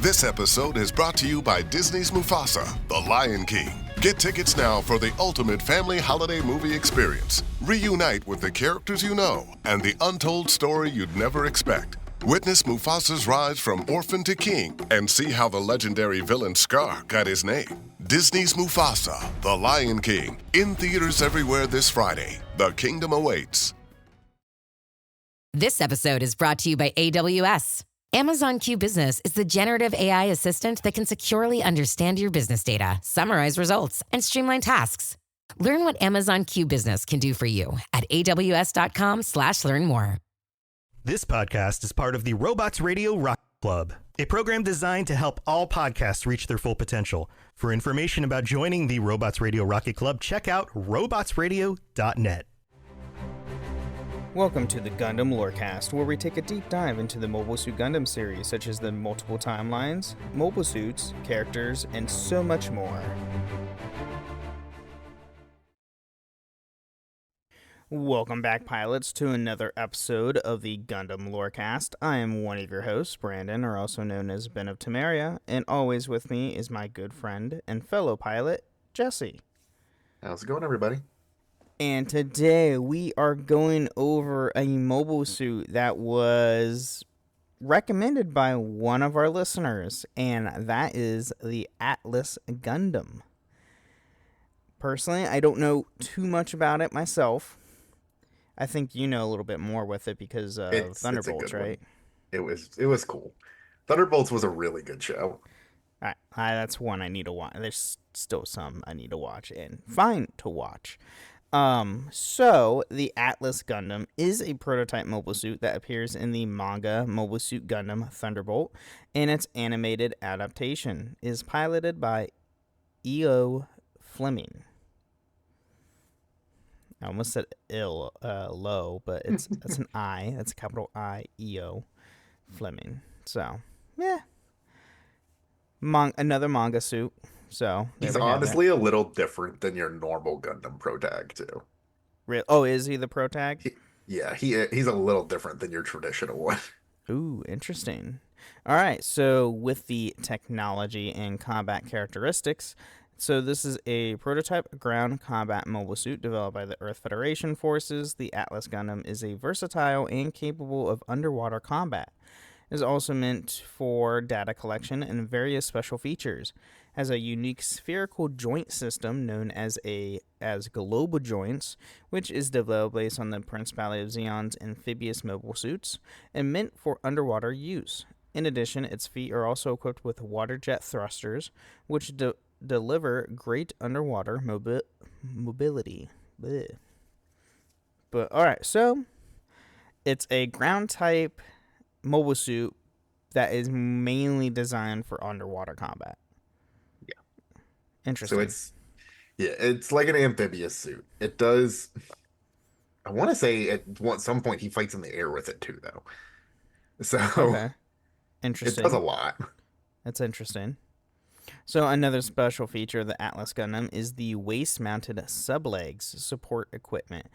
This episode is brought to you by Disney's Mufasa, The Lion King. Get tickets now for the ultimate family holiday movie experience. Reunite with the characters you know and the untold story you'd never expect. Witness Mufasa's rise from orphan to king and see how the legendary villain Scar got his name. Disney's Mufasa, The Lion King, in theaters everywhere this Friday. The kingdom awaits. This episode is brought to you by AWS. Amazon Q Business is the generative AI assistant that can securely understand your business data, summarize results, and streamline tasks. Learn what Amazon Q Business can do for you at aws.com/learn more. This podcast is part of the Robots Radio Rock Club, a program designed to help all podcasts reach their full potential. For information about joining the Robots Radio Rocket Club, check out robotsradio.net. Welcome to the Gundam Lorecast, where we take a deep dive into the Mobile Suit Gundam series, such as the multiple timelines, mobile suits, characters, and so much more. Welcome back, pilots, to another episode of the Gundam Lorecast. I am one of your hosts, Brandon, or also known as Ben of Temeria, and always with me is my good friend and fellow pilot, Jesse. How's it going, everybody? And today we are going over a mobile suit that was recommended by one of our listeners, and that is the Atlas Gundam. Personally, I don't know too much about it myself. I think you know a little bit more with it because of Thunderbolts, right? It was cool. Thunderbolts was a really good show. All right, that's one I need to watch. There's still some I need to watch and find to watch. So the Atlas Gundam is a prototype mobile suit that appears in the manga Mobile Suit Gundam Thunderbolt, and its animated adaptation is piloted by E.O. Fleming. I almost said low, but that's an I. That's a capital I, E.O. Fleming. So, yeah. Another manga suit. So he's honestly a little different than your normal Gundam protag, too. Really? Oh, is he the protag? He's a little different than your traditional one. Ooh, interesting. All right, so with the technology and combat characteristics, so this is a prototype ground combat mobile suit developed by the Earth Federation forces. The Atlas Gundam is a versatile and capable of underwater combat. It is also meant for data collection and various special features. Has a unique spherical joint system known as global joints, which is developed based on the Principality of Zeon's amphibious mobile suits and meant for underwater use. In addition, its feet are also equipped with water jet thrusters, which deliver great underwater mobility. Blech. But alright, so it's a ground type mobile suit that is mainly designed for underwater combat. Yeah. Interesting. So it's like an amphibious suit. It does, I want to say at some point he fights in the air with it too, though. So okay. Interesting. It does a lot. That's interesting. So another special feature of the Atlas Gundam is the waist-mounted sublegs support equipment.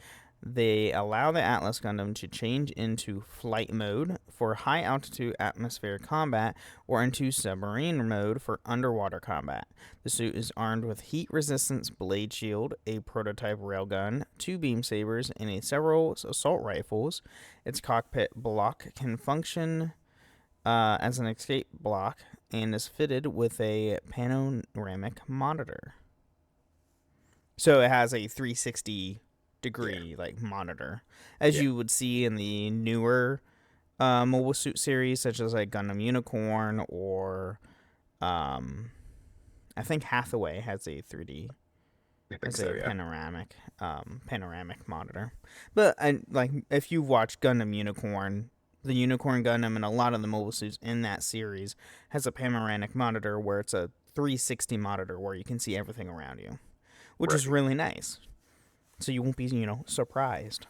They allow the Atlas Gundam to change into flight mode for high-altitude atmospheric combat or into submarine mode for underwater combat. The suit is armed with heat-resistance blade shield, a prototype railgun, 2 beam sabers, and several assault rifles. Its cockpit block can function as an escape block and is fitted with a panoramic monitor. So it has a 360-degree monitor, as you would see in the newer mobile suit series, such as like Gundam Unicorn or I think Hathaway has a 3D. Panoramic monitor. But if you watch Gundam Unicorn, the Unicorn Gundam and a lot of the mobile suits in that series has a panoramic monitor where it's a 360 monitor where you can see everything around you, which is really nice. So you won't be, surprised.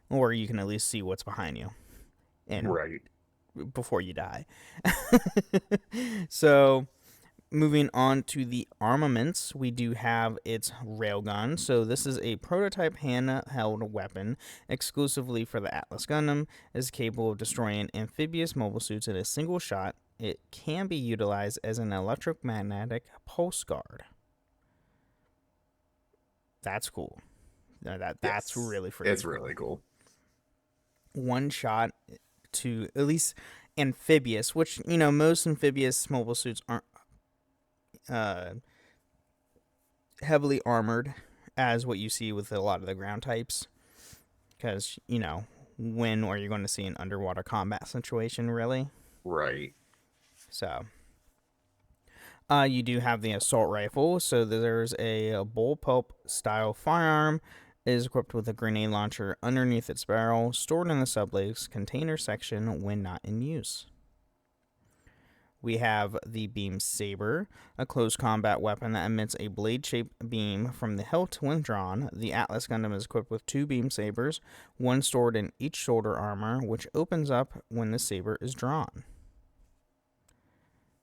Or you can at least see what's behind you. And before you die. So moving on to the armaments, we do have its railgun. So this is a prototype handheld weapon exclusively for the Atlas Gundam. It is capable of destroying amphibious mobile suits in a single shot. it can be utilized as an electromagnetic pulse guard. That's cool. That's really freaking It's cool. really cool. One shot to at least amphibious, which, you know, most amphibious mobile suits aren't heavily armored as what you see with a lot of the ground types, because, you know, when are you going to see an underwater combat situation, really? Right. So you do have the assault rifle. So there's a bullpup style firearm. It is equipped with a grenade launcher underneath its barrel, stored in the sublegs container section when not in use. We have the Beam Saber, a close combat weapon that emits a blade-shaped beam from the hilt when drawn. The Atlas Gundam is equipped with 2 Beam Sabers, one stored in each shoulder armor, which opens up when the saber is drawn.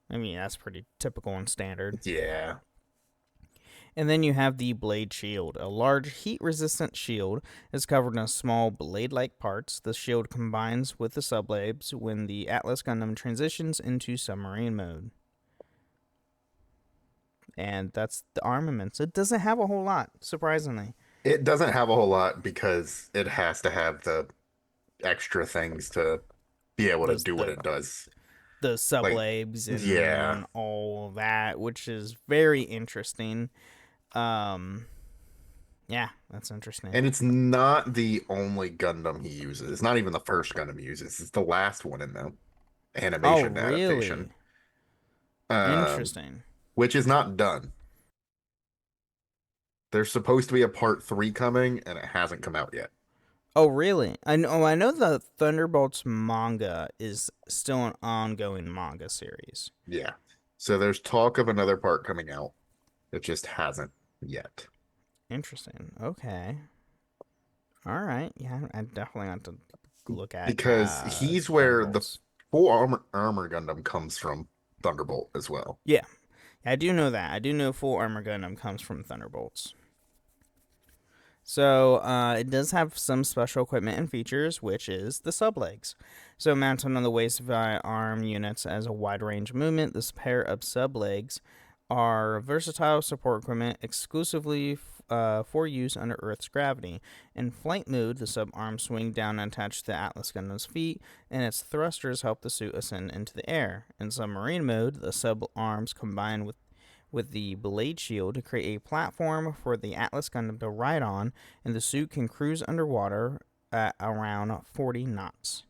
I mean, that's pretty typical and standard. Yeah. And then you have the Blade Shield. A large heat-resistant shield is covered in small blade-like parts. The shield combines with the sublegs when the Atlas Gundam transitions into submarine mode. And that's the armaments. It doesn't have a whole lot, surprisingly. It doesn't have a whole lot because it has to have the extra things to be able to do what it does. The sublegs and all that, which is very interesting. Yeah, that's interesting. And it's not the only Gundam he uses. It's not even the first Gundam he uses. It's the last one in the animation adaptation. Interesting. Which is not done. There's supposed to be a part 3 coming, and it hasn't come out yet. Oh, really? I know the Thunderbolts manga is still an ongoing manga series. Yeah. So there's talk of another part coming out. It just hasn't yet. Interesting. Okay. All right. Yeah, I definitely have to look at because he's where the full armor Gundam comes from Thunderbolt as well. Yeah. I do know that. I do know full armor Gundam comes from Thunderbolts. So it does have some special equipment and features, which is the sublegs. So mounted on the waist via arm units as a wide range movement, this pair of sublegs are versatile support equipment exclusively for use under Earth's gravity. In flight mode, the subarms swing down and attach to the Atlas Gundam's feet, and its thrusters help the suit ascend into the air. In submarine mode, the subarms combine with the blade shield to create a platform for the Atlas Gundam to ride on, and the suit can cruise underwater at around 40 knots.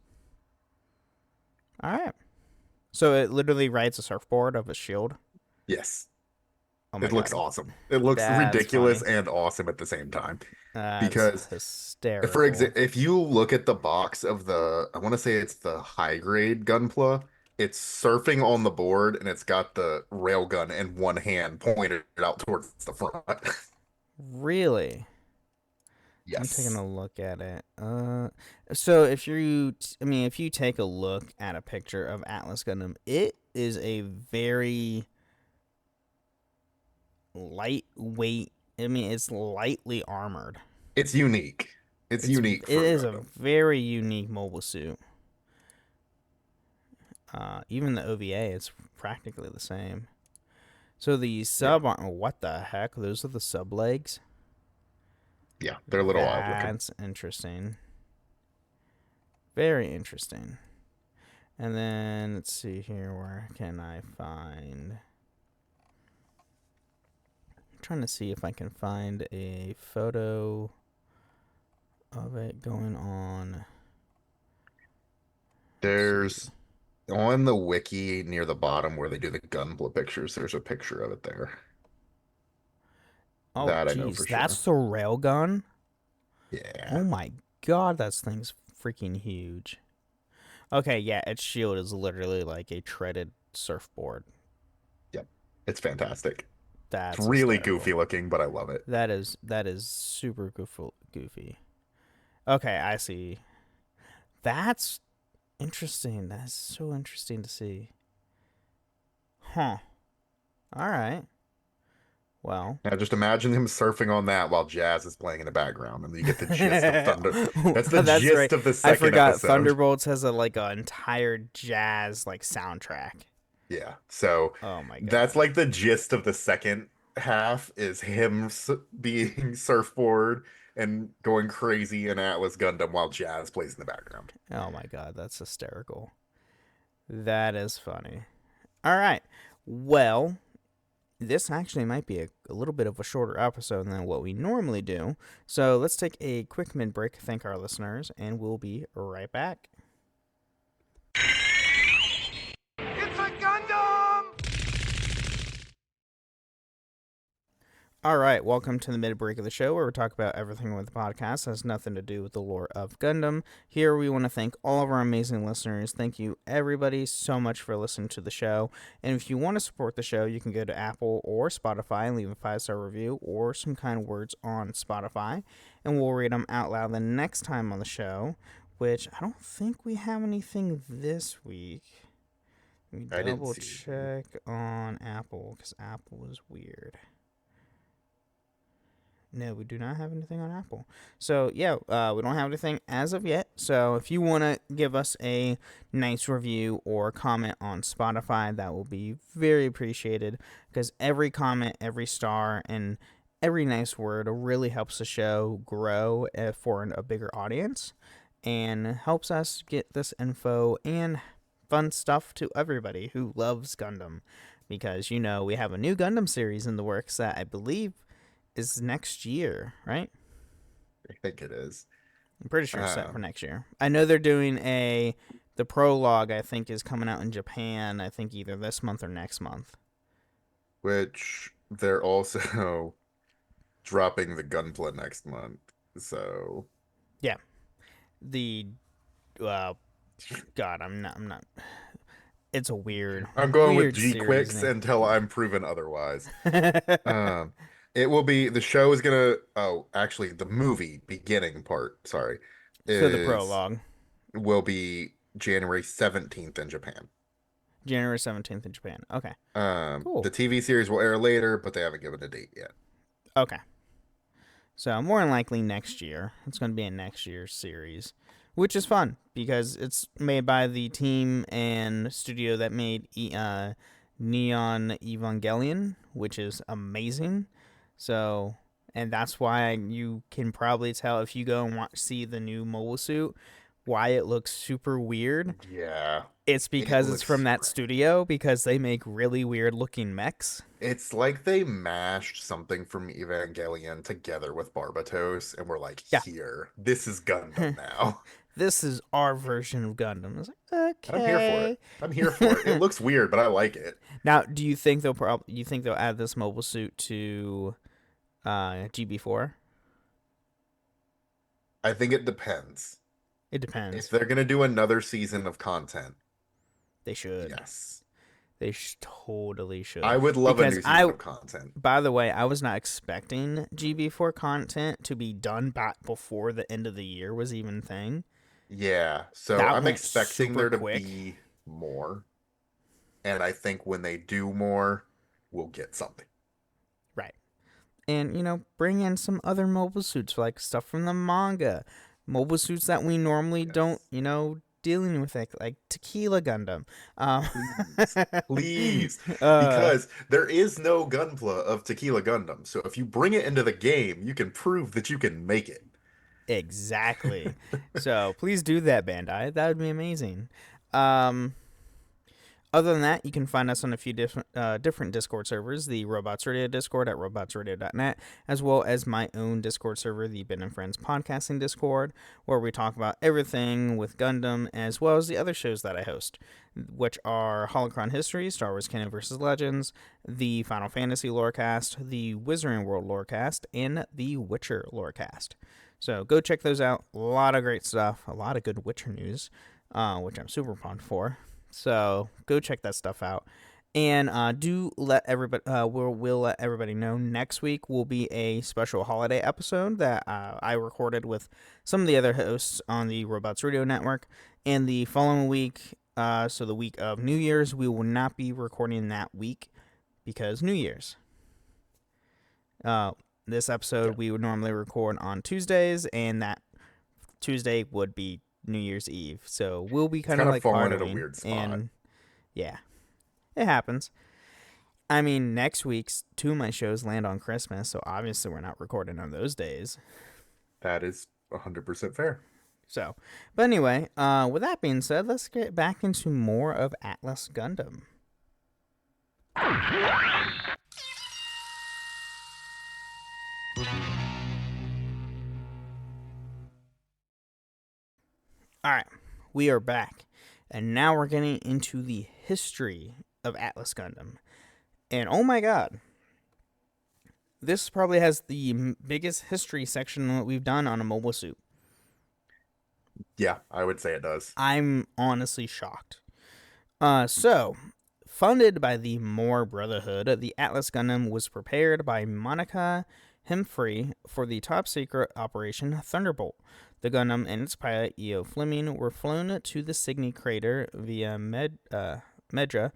All right. So it literally rides a surfboard of a shield? Yes. Oh it looks awesome. It looks ridiculous and awesome at the same time. Because hysterical. For example, if you look at the box of the, I want to say it's the high grade Gunpla, it's surfing on the board and it's got the railgun in one hand pointed out towards the front. Really? Yes. I'm taking a look at it. So if you take a look at a picture of Atlas Gundam, it is a very lightweight. I mean, it's lightly armored. It's unique. It's unique. It is a very unique mobile suit. Even the OVA is practically the same. So the what the heck? Those are the sub legs? Yeah, they're a little odd looking. That's interesting. Very interesting. And then, let's see here. Where can I find... I'm trying to see if I can find a photo of it going on. There's... On the wiki near the bottom where they do the Gunpla pictures, there's a picture of it there. Oh, that I know for sure. That's the railgun? Yeah. Oh my god, that thing's freaking huge. Okay, yeah, its shield is literally like a treaded surfboard. Yep. It's fantastic. That's it's really goofy looking, but I love it. That is super goofy. Okay, I see. That's interesting. That's so interesting to see. Huh. All right. Well. Now just imagine him surfing on that while jazz is playing in the background, and you get the gist of Thunder. That's the gist of the second I forgot episode. Thunderbolts has an entire jazz soundtrack. Yeah. So Oh my that's god. like the gist of the second half is him being surfboard and going crazy in Atlas Gundam while Jazz plays in the background. Oh my god, that's hysterical. That is funny. All right. Well, this actually might be a little bit of a shorter episode than what we normally do. So let's take a quick mid break, thank our listeners, and we'll be right back. It's a Gundam! All right, welcome to the mid break of the show where we talk about everything with the podcast that has nothing to do with the lore of Gundam. Here we want to thank all of our amazing listeners. Thank you everybody so much for listening to the show. And if you want to support the show, you can go to Apple or Spotify and leave a 5-star review or some kind words on Spotify, and we'll read them out loud the next time on the show, which I don't think we have anything this week. Let me double check on Apple because Apple is weird. No, we do not have anything on Apple. So, yeah, we don't have anything as of yet. So, if you want to give us a nice review or comment on Spotify, that will be very appreciated because every comment, every star, and every nice word really helps the show grow for a bigger audience and helps us get this info and fun stuff to everybody who loves Gundam. Because, we have a new Gundam series in the works that I believe is next year, right? I think it is. I'm pretty sure it's set for next year. I know they're doing the prologue, I think, is coming out in Japan, I think either this month or next month. Which they're also dropping the Gunpla next month. So yeah. The God, I'm not it's a weird I'm going with weird G Quicks name. until I'm proven otherwise. It will be the show is gonna actually the movie beginning part, sorry, So the prologue will be January 17th in Japan. January 17th in Japan. Okay. Cool. The TV series will air later, but they haven't given a date yet. Okay. So more than likely next year. It's going to be a next year's series, which is fun because it's made by the team and studio that made Neon Evangelion, which is amazing. So, and that's why you can probably tell if you go and see the new Mobile Suit, why it looks super weird. Yeah. It's because it's from that studio because they make really weird looking mechs. It's like they mashed something from Evangelion together with Barbatos and we're like, here, this is Gundam now. This is our version of Gundam. It's like, okay. I'm here for it. I'm here for it. It looks weird, but I like it. Now, do you think they'll add this Mobile Suit to GB4? I think it depends. It depends. If they're gonna do another season of content, they should. Yes, they totally should. I would love a new season of content. By the way, I was not expecting GB4 content to be done back before the end of the year was even a thing. Yeah, so I'm expecting there to be more, and I think when they do more, we'll get something. Right, and bring in some other mobile suits like stuff from the manga. Mobile suits that we normally don't, dealing with it, like Tequila Gundam. Please. Because there is no Gunpla of Tequila Gundam. So if you bring it into the game, you can prove that you can make it. Exactly. So please do that, Bandai. That would be amazing. Other than that, you can find us on a few different Discord servers, the Robots Radio Discord at robotsradio.net, as well as my own Discord server, the Ben and Friends Podcasting Discord, where we talk about everything with Gundam, as well as the other shows that I host, which are Holocron History, Star Wars Canon vs. Legends, the Final Fantasy Lorecast, the Wizarding World Lorecast, and the Witcher Lorecast. So go check those out. A lot of great stuff, a lot of good Witcher news, which I'm super pumped for. So go check that stuff out, and do let everybody. We'll let everybody know next week will be a special holiday episode that I recorded with some of the other hosts on the Robots Radio Network. And the following week, so the week of New Year's, we will not be recording that week because New Year's. This episode we would normally record on Tuesdays, and that Tuesday would be New Year's Eve, so we'll be kind of like falling partying, at a weird spot. and yeah, It happens. I mean, next week's 2 of my shows land on Christmas, so obviously we're not recording on those days. That is 100% fair. So, but anyway, with that being said, let's get back into more of Atlas Gundam. Alright, we are back. And now we're getting into the history of Atlas Gundam. And oh my god, this probably has the biggest history section that we've done on a mobile suit. Yeah, I would say it does. I'm honestly shocked. So, funded by the Moore Brotherhood, the Atlas Gundam was prepared by Monica Humphrey for the top secret Operation Thunderbolt. The Gundam and its pilot, E.O. Fleming, were flown to the Cygni crater via Medra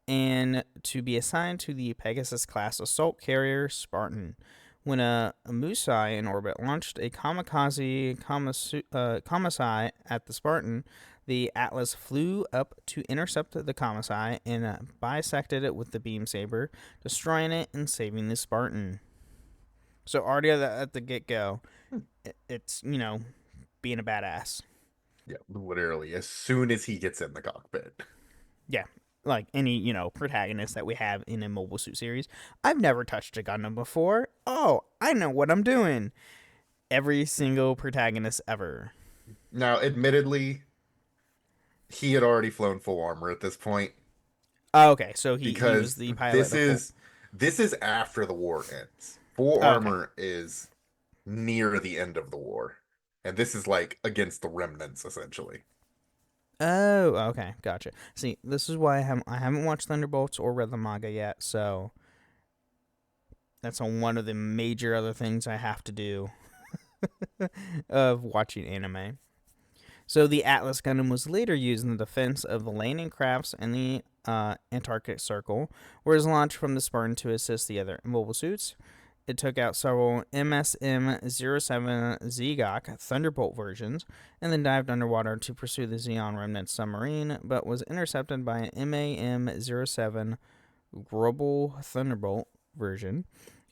and to be assigned to the Pegasus-class assault carrier Spartan. When a Musai in orbit launched a kamikaze Kamasai at the Spartan, the Atlas flew up to intercept the Kamasai and bisected it with the beam saber, destroying it and saving the Spartan. So already at the get-go, it's, being a badass. Yeah, literally, as soon as he gets in the cockpit. Yeah, like any, protagonist that we have in a Mobile Suit series. I've never touched a Gundam before. Oh, I know what I'm doing. Every single protagonist ever. Now, admittedly, he had already flown full armor at this point. Oh, okay, so he because was the pilot. This is after the war ends. Full armor is near the end of the war, and this is like against the remnants essentially. Oh, okay, gotcha. See, this is why I haven't watched Thunderbolts or read the manga yet, so that's one of the major other things I have to do of watching anime. So the Atlas Gundam was later used in the defense of the landing crafts in the Antarctic Circle, where it was launched from the Spartan to assist the other mobile suits. It took out several MSM-07 Zegok Thunderbolt versions, and then dived underwater to pursue the Zeon Remnant submarine, but was intercepted by an MAM-07 Global Thunderbolt version.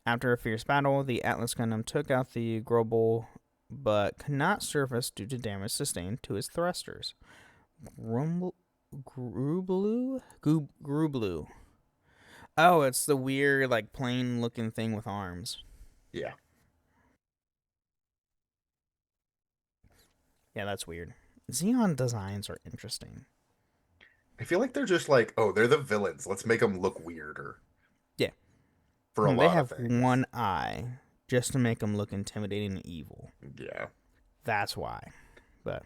After a fierce battle, the Atlas Gundam took out the Global, but could not surface due to damage sustained to its thrusters. Grublu. Oh, it's the weird, plane-looking thing with arms. Yeah. Yeah, that's weird. Zeon designs are interesting. I feel like they're just like, oh, they're the villains. Let's make them look weirder. Yeah. For a lot of things. They have one eye just to make them look intimidating and evil. Yeah. That's why. But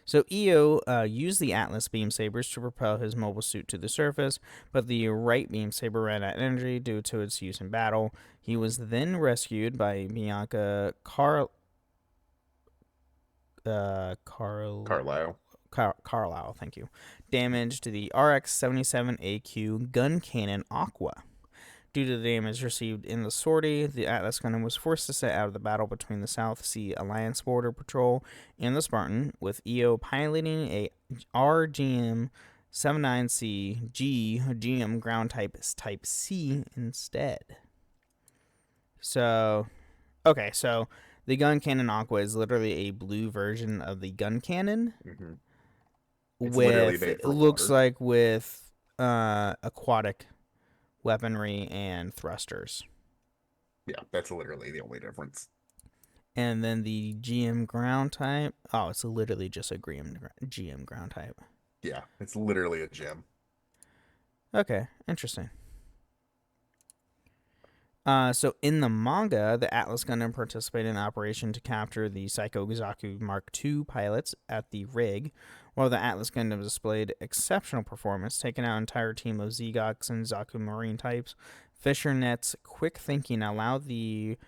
so EO used the Atlas beam sabers to propel his mobile suit to the surface, but the right beam saber ran out of energy due to its use in battle. He was then rescued by Bianca Carlisle. Carlisle, thank you. Damage to the RX-77AQ gun cannon Aqua. Due to the damage received in the sortie, the Atlas Gundam was forced to set out of the battle between the South Sea Alliance Border Patrol and the Spartan, with EO piloting a RGM-79C G GM ground type C instead. So the gun cannon Aqua is literally a blue version of the gun cannon. Mm-hmm. With aquatic weaponry and thrusters. Yeah, that's literally the only difference. And then the GM ground type. Oh, it's literally just a GM ground type. Yeah, it's literally a gem. Okay, interesting. So in the manga, the Atlas Gundam participated in an operation to capture the Psycho Gazaku Mark II pilots at the rig, while the Atlas Gundam displayed exceptional performance, taking out an entire team of Zegoks and Zaku Marine types. Fishernet's quick thinking allowed the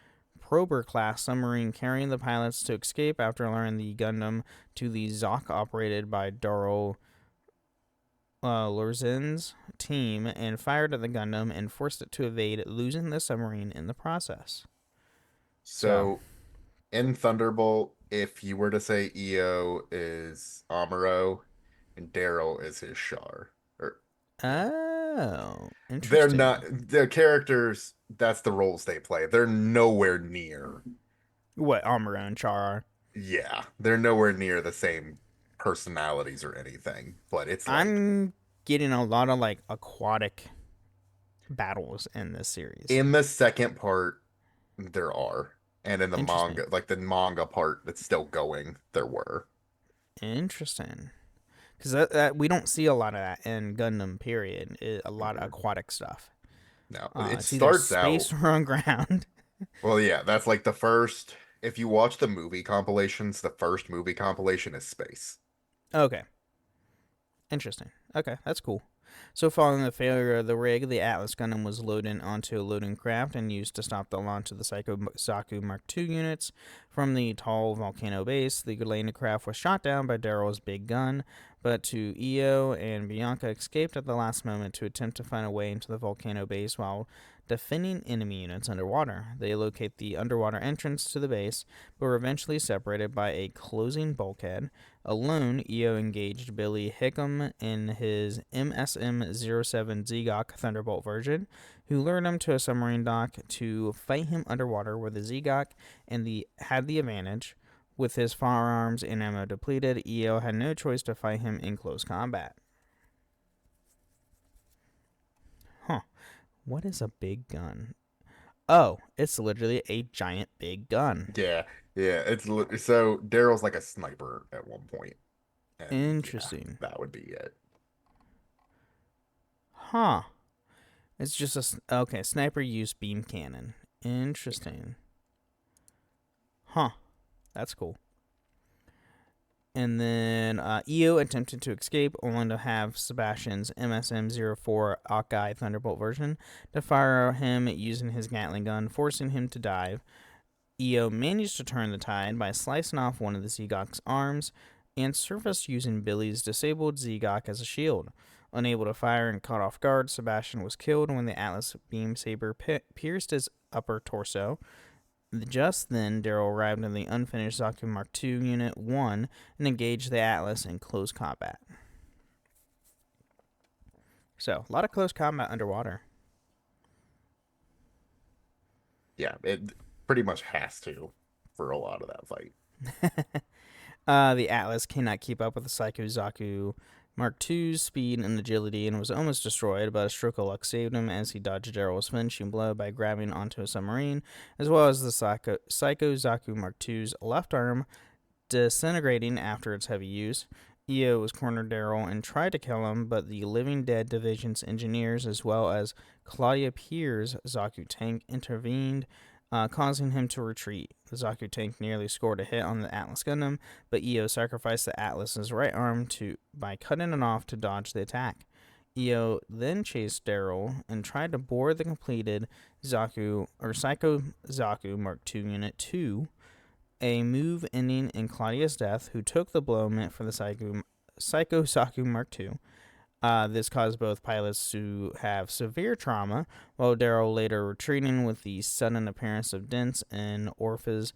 Prober-class submarine carrying the pilots to escape after alerting the Gundam to the Zok operated by Doro Lorzin's team and fired at the Gundam and forced it to evade, losing the submarine in the process. So in Thunderbolt, if you were to say EO is Amuro and Daryl is his Char. Oh, They're interesting. not the characters. That's the roles they play. They're nowhere near. What Amuro and Char are? Yeah, they're nowhere near the same personalities or anything. But it's like I'm getting a lot of like aquatic battles in this series. in the second part, there are, and in the Interesting. manga, like the manga part that's still going, there were. Interesting. Because that we don't see a lot of that in Gundam. Period. A lot of aquatic stuff. No, it It's either starts out. space or on ground. Well, yeah, that's like the first. If you watch the movie compilations, the first movie compilation is space. Okay. Interesting. Okay, that's cool. So, following the failure of the rig, the Atlas Gundam was loaded onto a loading craft and used to stop the launch of the Psycho Zaku Mark II units from the tall volcano base. The landing craft was shot down by Daryl's big gun, but to Io and Bianca escaped at the last moment to attempt to find a way into the volcano base while defending enemy units underwater. They locate the underwater entrance to the base, but were eventually separated by a closing bulkhead. Alone, Io engaged Billy Hickam in his MSM-07 Zgok Thunderbolt version, who lured him to a submarine dock to fight him underwater, where the Zgok had the advantage. With his firearms and ammo depleted, Io had no choice to fight him in close combat. Huh. What is a big gun? Oh, it's literally a giant big gun. Yeah, yeah. So Daryl's like a sniper at one point, and Interesting. yeah, that would be it. Huh. It's just okay, sniper use beam cannon. Interesting. Huh. That's cool. And then Io attempted to escape, only to have Sebastian's MSM-04 Hawkeye Thunderbolt version to fire him using his Gatling gun, forcing him to dive. Io managed to turn the tide by slicing off one of the Zgok's arms and surfaced using Billy's disabled Zgok as a shield. Unable to fire and caught off guard, Sebastian was killed when the Atlas beam saber pierced his upper torso. Just then, Daryl arrived in the unfinished Zaku Mark II Unit 1 and engaged the Atlas in close combat. So, a lot of close combat underwater. Yeah, it pretty much has to for a lot of that fight. The Atlas cannot keep up with the Psycho Zaku Mark II's speed and agility and was almost destroyed, but a stroke of luck saved him as he dodged Daryl's finishing blow by grabbing onto a submarine, as well as the Psycho Zaku Mark II's left arm disintegrating after its heavy use. Io was cornered Daryl and tried to kill him, but the Living Dead Division's engineers, as well as Claudia Pierre's Zaku tank, intervened, causing him to retreat. The Zaku tank nearly scored a hit on the Atlas Gundam, but Io sacrificed the Atlas's right arm by cutting it off to dodge the attack. Io then chased Daryl and tried to board the completed Psycho Zaku Mark II Unit 2, a move ending in Claudia's death, who took the blow meant for the Psycho Zaku Mark II. This caused both pilots to have severe trauma, while Daryl later retreating with the sudden appearance of dents in Orpha's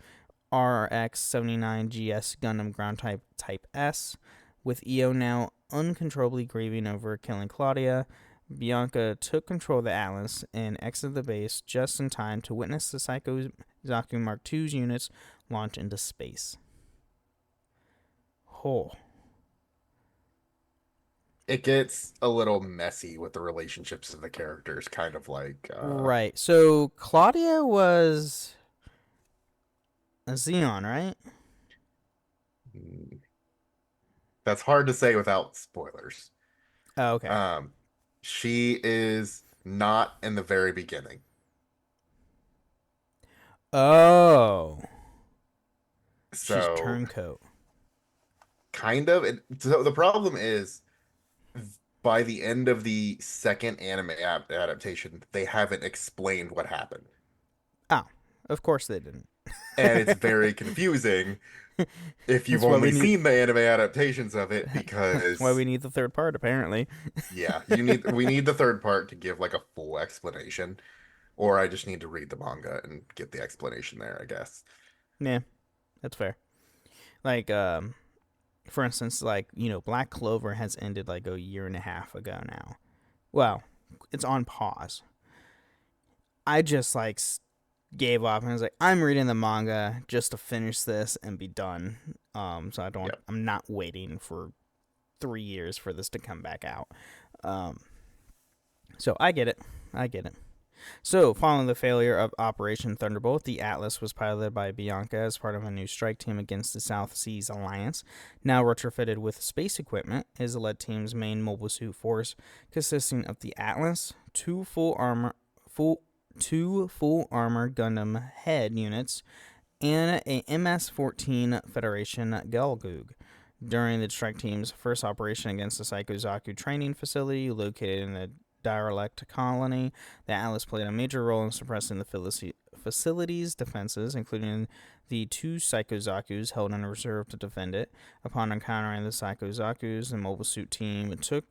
RX-79 GS Gundam Ground Type S. With Io now uncontrollably grieving over killing Claudia, Bianca took control of the Atlas and exited the base just in time to witness the Psycho Zaku Mark II's units launch into space. Oh. It gets a little messy with the relationships of the characters, kind of like Right. So Claudia was a Xeon, right? That's hard to say without spoilers. Oh, okay. She is not in the very beginning. Oh. So She's turncoat. kind of. So the problem is, by the end of the second anime adaptation, they haven't explained what happened. Oh, of course they didn't. And it's very confusing if you've only seen the anime adaptations of it, because That's why we need the third part, apparently. yeah, we need the third part to give like a full explanation, or I just need to read the manga and get the explanation there, I guess. Yeah, that's fair. Like, for instance, like, Black Clover has ended like a year and a half ago now. Well, it's on pause. I just like gave up and was like, I'm reading the manga just to finish this and be done. So I don't. Yep. I'm not waiting for 3 years for this to come back out. So I get it. So, following the failure of Operation Thunderbolt, the Atlas was piloted by Bianca as part of a new strike team against the South Seas Alliance. Now retrofitted with space equipment, is led team's main mobile suit force, consisting of the Atlas, two full armor Gundam head units, and a MS-14 Federation Gelgoog. During the strike team's first operation against the Psychozaku training facility located in the derelict colony, the Atlas played a major role in suppressing the facility's defenses, including the 2 Psychozakus held in reserve to defend it. Upon encountering the Psychozakus, the mobile suit team took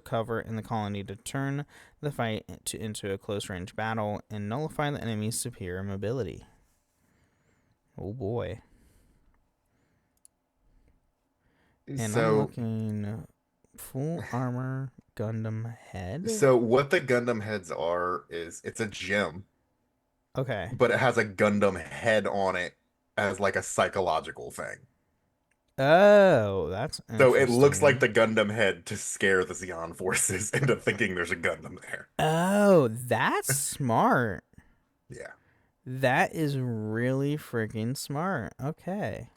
cover in the colony to turn the fight into a close-range battle and nullify the enemy's superior mobility. Oh boy. And I'm looking full armor Gundam head. So what the Gundam heads are is it's a gem, Okay. but it has a Gundam head on it as like a psychological thing. Oh, that's So it looks like interesting. the Gundam head to scare the Zeon forces into thinking there's a Gundam there. Oh, that's smart. Yeah. That is really freaking smart. Okay.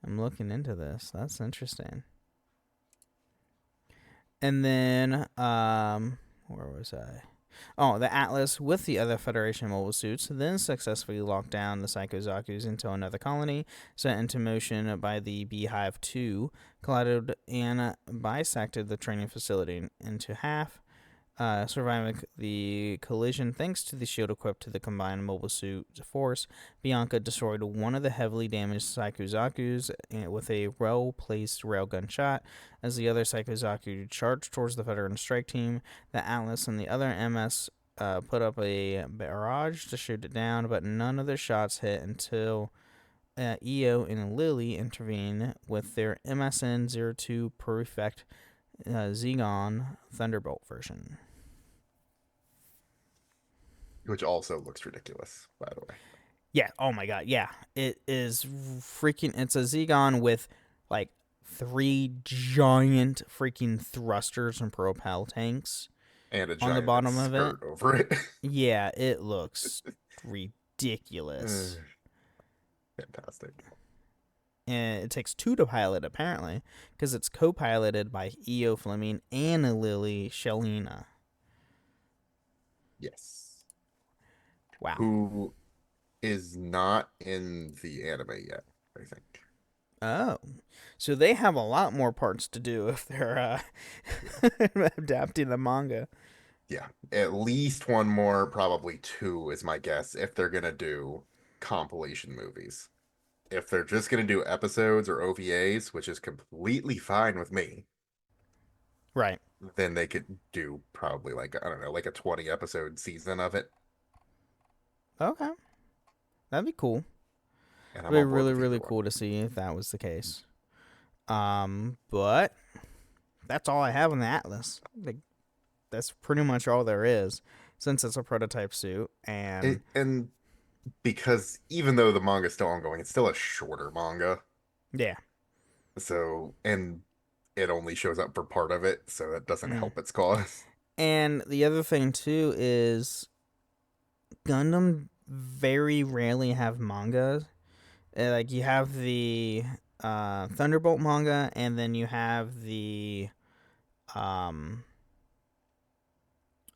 I'm looking into this. That's interesting. And then, where was I? Oh, the Atlas, with the other Federation mobile suits, then successfully locked down the Psychozakus into another colony, set into motion by the Beehive 2, collided and bisected the training facility into half, surviving the collision thanks to the shield equipped to the combined mobile suit force. Bianca destroyed one of the heavily damaged Psychozakus with a well-placed railgun shot. As the other Psychozaku charged towards the veteran strike team, the Atlas and the other MS put up a barrage to shoot it down, but none of their shots hit until EO and Lily intervene with their MSN-02 Perfect Zegon Thunderbolt version. Which also looks ridiculous, by the way. Yeah, oh my god, yeah. It is freaking, it's a Zegon with like 3 giant freaking thrusters and propel tanks. And a on giant the bottom of it. over it. Yeah, it looks ridiculous. Fantastic. And it takes 2 to pilot, apparently, because it's co-piloted by E.O. Fleming and Lily Shelina. Yes. Wow. Who is not in the anime yet, I think. Oh. So they have a lot more parts to do if they're adapting the manga. Yeah. At least one more, probably 2 is my guess, if they're going to do compilation movies. If they're just going to do episodes or OVAs, which is completely fine with me, Right. then they could do probably like, I don't know, like a 20 episode season of it. Okay. That'd be cool. And It'd be on board really, with really either cool one. to see if that was the case. But that's all I have on the Atlas. Like, that's pretty much all there is, since it's a prototype suit. And because even though the manga's still ongoing, it's still a shorter manga. Yeah. So, and it only shows up for part of it, so that doesn't help its cause. And the other thing too is Gundam very rarely have manga. Like, you have the Thunderbolt manga, and then you have the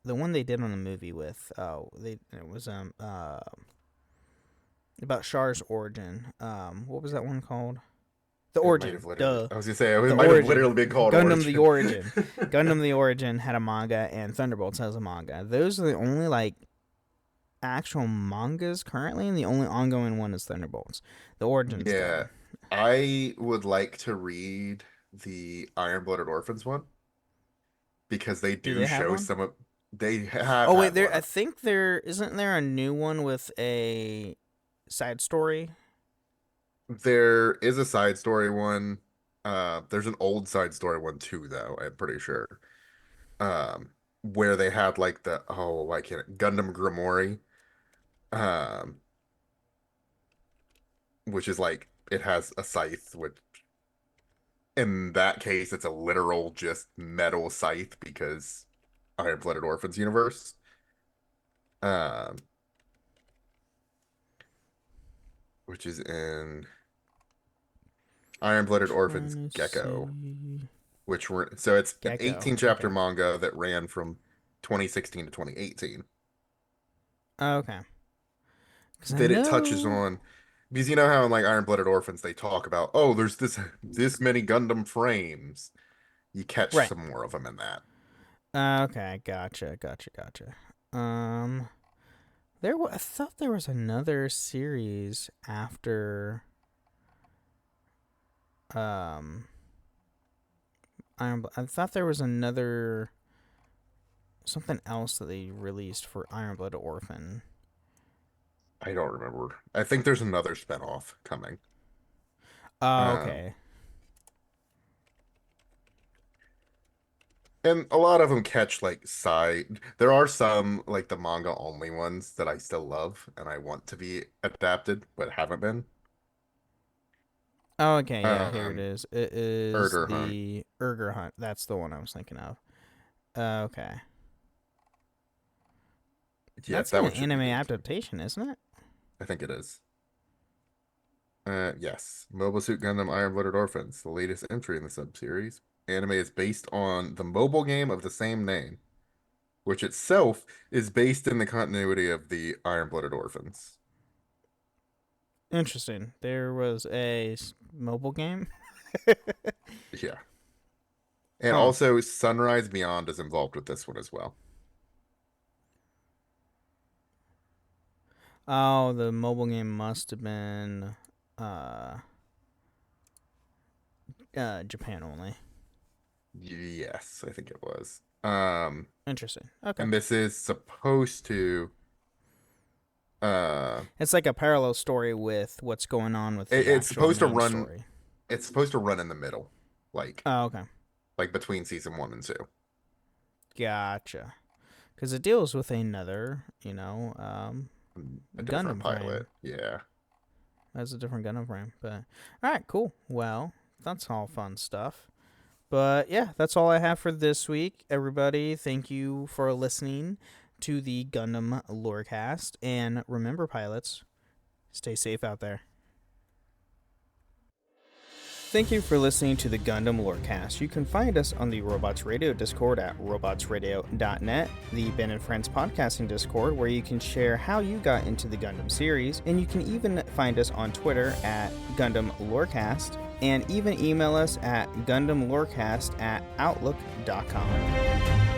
one they did on the movie with it was about Char's origin. What was that one called? The It might Origin. have literally- Duh. I was gonna say, it The might have Origin. literally been called Gundam Origin. the Origin. Gundam the Origin had a manga, and Thunderbolts has a manga. Those are the only like actual mangas currently, and the only ongoing one is Thunderbolts. The Origin's Yeah, done. I would like to read the Iron-Blooded Orphans one because they Do do they have show one? some of. They have. Oh wait, had there. one. I think there isn't there a new one with a side story. There is a side story one. There's an old side story one too, though. I'm pretty sure. Um, where they had like the I can't Gundam Grimoire, um, which is like it has a scythe, which in that case it's a literal just metal scythe because Iron-Blooded Orphans universe. Um, which is in Iron-Blooded Orphans Trying to Gecko, see. which were so it's an Gecko. 18 chapter Okay. manga that ran from 2016 to 2018. Okay. 'Cause I That it touches know. on because you know how in like Iron-Blooded Orphans they talk about, oh, there's this many Gundam frames. You catch Right. some more of them in that. Okay. Gotcha. Um, I thought there was another series after um I thought there was another something else that they released for Iron Blood Orphan. I don't remember. I think there's another spinoff coming. Oh, Um, okay. and a lot of them catch like side. There are some like the manga only ones that I still love and I want to be adapted but haven't been. Oh, okay. Yeah, here it Um, is. It is Murder Hunt. the Urger Hunt. That's the one I was thinking of. Okay. Yeah, That's that an one should be anime good too. adaptation, isn't it? I think it is. Yes. Mobile Suit Gundam Iron-Blooded Orphans, the latest entry in the sub-series. Anime is based on the mobile game of the same name, which itself is based in the continuity of the Iron-Blooded Orphans. Interesting. There was a mobile game. Yeah. And Huh. also Sunrise Beyond is involved with this one as well. Oh, the mobile game must have been uh Japan only. Yes, I think it was. Interesting. Okay. And this is supposed to uh It's like a parallel story with what's going on with the it's actual supposed to main run story. it's supposed to run in the middle. Like Oh, okay. like between season 1 and 2. Gotcha. Because it deals with another, A different Gundam frame. pilot. Yeah. That's a different Gundam frame. But all right, cool. Well, that's all fun stuff. But yeah, that's all I have for this week. Everybody, thank you for listening to the Gundam Lorecast. And remember, pilots, stay safe out there. Thank you for listening to the Gundam Lorecast. You can find us on the Robots Radio Discord at robotsradio.net, the Ben and Friends podcasting Discord, where you can share how you got into the Gundam series, and you can even find us on Twitter at Gundam Lorecast, and even email us at gundamlorecast@outlook.com.